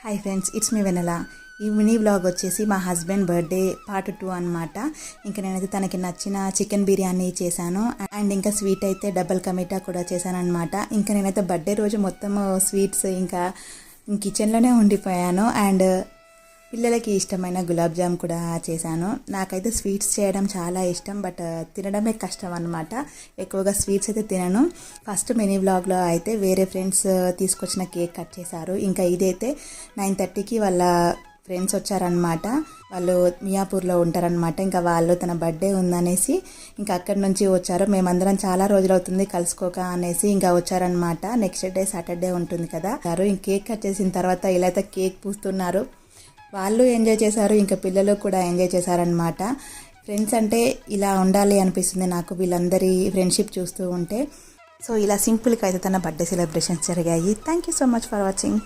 Hi friends, it's me వెనెల. ఈ mini vlog వచ్చేసి మా హస్బెండ్ బర్త్డే పార్ట్ 2 అనమాట. ఇంకా నేనైతే తనకి నచ్చిన చికెన్ బిర్యానీ చేశాను అండ్ ఇంకా స్వీట్ అయితే డబల్ కమిటా కూడా చేశాను అనమాట. ఇంకా నేనైతే బర్త్డే రోజు మొత్తం స్వీట్స్ ఇంకా కిచెన్లోనే ఉండిపోయాను. అండ్ పిల్లలకి ఇష్టమైన గులాబ్ జామ్ కూడా చేశాను. నాకైతే స్వీట్స్ చేయడం చాలా ఇష్టం, బట్ తినడమే కష్టం అనమాట. ఎక్కువగా స్వీట్స్ అయితే తినను. ఫస్ట్ మినీ వ్లాగ్లో అయితే వేరే ఫ్రెండ్స్ తీసుకొచ్చిన కేక్ కట్ చేశారు. ఇంకా ఇదైతే 9:30కి వాళ్ళ ఫ్రెండ్స్ వచ్చారనమాట. వాళ్ళు మియాపూర్లో ఉంటారనమాట. ఇంకా వాళ్ళు తన బర్త్డే ఉందనేసి ఇంకా అక్కడి నుంచి వచ్చారు. మేమందరం చాలా రోజులు అవుతుంది కలుసుకోక అనేసి ఇంకా వచ్చారనమాట. నెక్స్ట్ డే సాటర్డే ఉంటుంది కదా. ఇంక కేక్ కట్ చేసిన తర్వాత ఇలా అయితే కేక్ పూస్తున్నారు. వాళ్ళు ఎంజాయ్ చేశారు, ఇంకా పిల్లలు కూడా ఎంజాయ్ చేశారనమాట. ఫ్రెండ్స్ అంటే ఇలా ఉండాలి అనిపిస్తుంది నాకు, వీళ్ళందరి ఫ్రెండ్షిప్ చూస్తూ ఉంటే. సో ఇలా సింపుల్గా అయితే తన బర్త్డే సెలబ్రేషన్స్ జరిగాయి. Thank you so much for watching.